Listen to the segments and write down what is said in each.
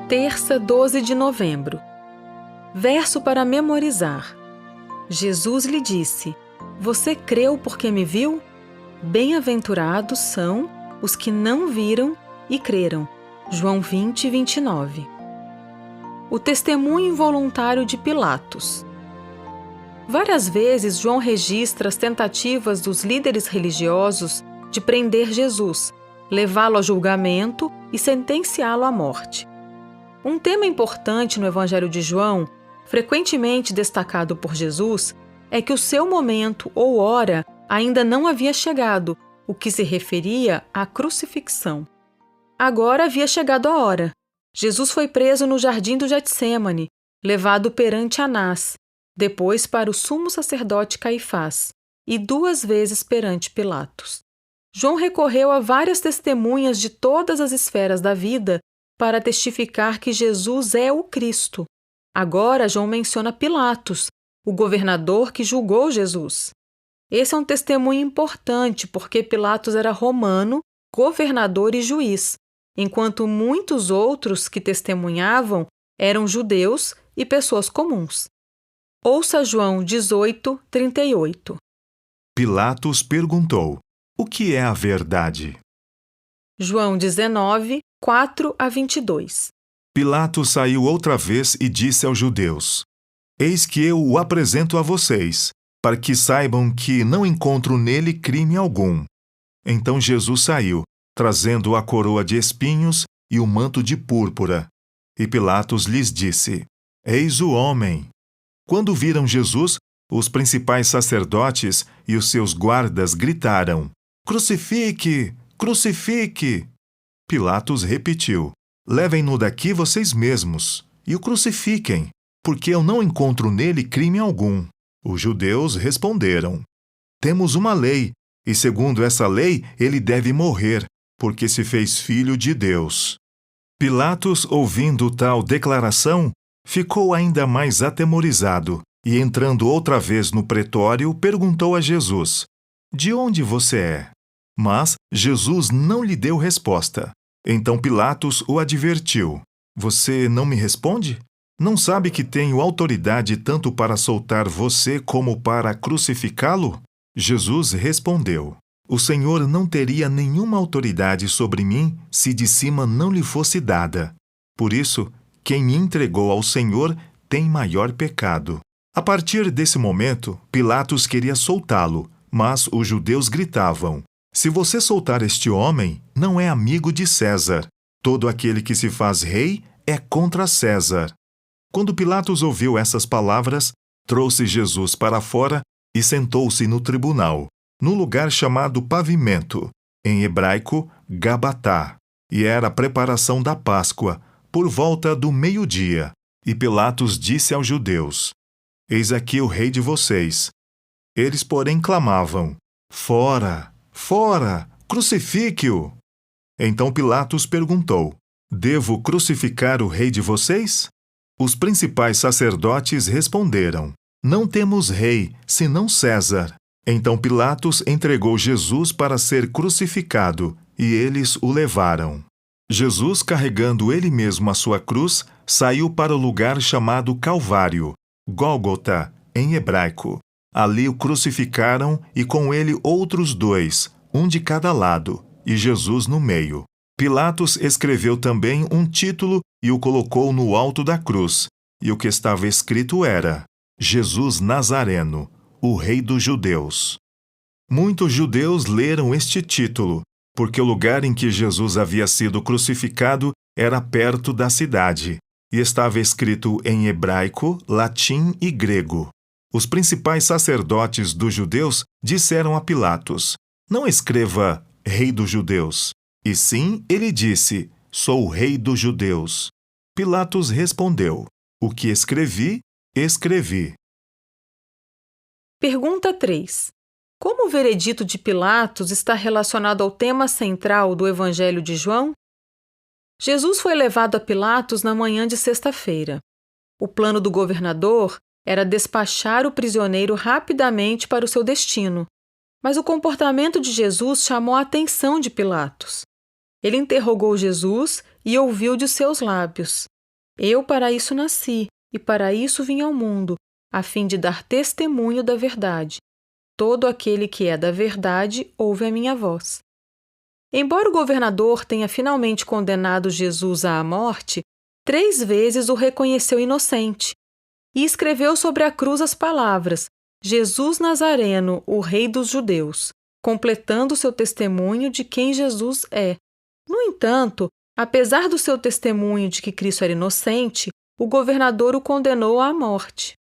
Terça, 12 de novembro. Verso para memorizar. Jesus lhe disse: Você creu porque me viu? Bem-aventurados são os que não viram e creram. João 20, 29. O testemunho involuntário de Pilatos. Várias vezes João registra as tentativas dos líderes religiosos de prender Jesus, levá-lo a julgamento e sentenciá-lo à morte. Um tema importante no Evangelho de João, frequentemente destacado por Jesus, é que o seu momento ou hora ainda não havia chegado, o que se referia à crucifixão. Agora havia chegado a hora. Jesus foi preso no jardim do Getsêmani, levado perante Anás, depois para o sumo sacerdote Caifás e 2 vezes perante Pilatos. João recorreu a várias testemunhas de todas as esferas da vida para testificar que Jesus é o Cristo. Agora João menciona Pilatos, o governador que julgou Jesus. Esse é um testemunho importante porque Pilatos era romano, governador e juiz, enquanto muitos outros que testemunhavam eram judeus e pessoas comuns. Ouça João 18, 38. Pilatos perguntou: O que é a verdade? João 19, 4 a 22. Pilatos saiu outra vez e disse aos judeus: Eis que eu o apresento a vocês, para que saibam que não encontro nele crime algum. Então Jesus saiu, trazendo a coroa de espinhos e o manto de púrpura. E Pilatos lhes disse: Eis o homem. Quando viram Jesus, os principais sacerdotes e os seus guardas gritaram: Crucifique! Crucifique! Pilatos repetiu: Levem-no daqui vocês mesmos, e o crucifiquem, porque eu não encontro nele crime algum. Os judeus responderam: Temos uma lei, e segundo essa lei ele deve morrer, porque se fez filho de Deus. Pilatos, ouvindo tal declaração, ficou ainda mais atemorizado, e entrando outra vez no pretório, perguntou a Jesus: De onde você é? Mas Jesus não lhe deu resposta. Então Pilatos o advertiu: Você não me responde? Não sabe que tenho autoridade tanto para soltar você como para crucificá-lo? Jesus respondeu: O Senhor não teria nenhuma autoridade sobre mim se de cima não lhe fosse dada. Por isso, quem me entregou ao Senhor tem maior pecado. A partir desse momento, Pilatos queria soltá-lo, mas os judeus gritavam: Se você soltar este homem, não é amigo de César. Todo aquele que se faz rei é contra César. Quando Pilatos ouviu essas palavras, trouxe Jesus para fora e sentou-se no tribunal, no lugar chamado Pavimento, em hebraico, Gabatá, e era a preparação da Páscoa, por volta do meio-dia. E Pilatos disse aos judeus: Eis aqui o rei de vocês. Eles, porém, clamavam: Fora! Fora! Crucifique-o! Então Pilatos perguntou: Devo crucificar o rei de vocês? Os principais sacerdotes responderam: Não temos rei, senão César. Então Pilatos entregou Jesus para ser crucificado, e eles o levaram. Jesus, carregando ele mesmo a sua cruz, saiu para o lugar chamado Calvário, Gólgota, em hebraico. Ali o crucificaram e com ele outros 2, um de cada lado, e Jesus no meio. Pilatos escreveu também um título e o colocou no alto da cruz, e o que estava escrito era: Jesus Nazareno, o Rei dos Judeus. Muitos judeus leram este título, porque o lugar em que Jesus havia sido crucificado era perto da cidade, e estava escrito em hebraico, latim e grego. Os principais sacerdotes dos judeus disseram a Pilatos: Não escreva Rei dos Judeus. E sim, ele disse: Sou o Rei dos Judeus. Pilatos respondeu: O que escrevi, escrevi. Pergunta 3. Como o veredito de Pilatos está relacionado ao tema central do Evangelho de João? Jesus foi levado a Pilatos na manhã de sexta-feira. O plano do governador era despachar o prisioneiro rapidamente para o seu destino, mas o comportamento de Jesus chamou a atenção de Pilatos. Ele interrogou Jesus e ouviu de seus lábios: Eu para isso nasci e para isso vim ao mundo, a fim de dar testemunho da verdade. Todo aquele que é da verdade ouve a minha voz. Embora o governador tenha finalmente condenado Jesus à morte, 3 vezes o reconheceu inocente e escreveu sobre a cruz as palavras: Jesus Nazareno, o Rei dos Judeus, completando seu testemunho de quem Jesus é. No entanto, apesar do seu testemunho de que Cristo era inocente, o governador o condenou à morte.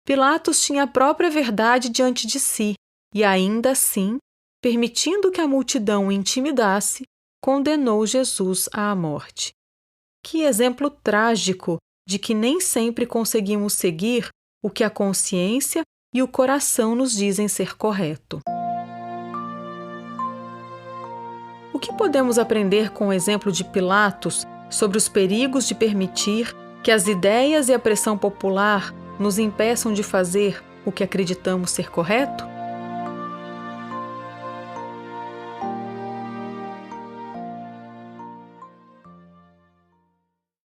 Pilatos tinha a própria verdade diante de si e, ainda assim, permitindo que a multidão o intimidasse, condenou Jesus à morte. Que exemplo trágico de que nem sempre conseguimos seguir o que a consciência e o coração nos dizem ser correto. O que podemos aprender com o exemplo de Pilatos sobre os perigos de permitir que as ideias e a pressão popular nos impeçam de fazer o que acreditamos ser correto?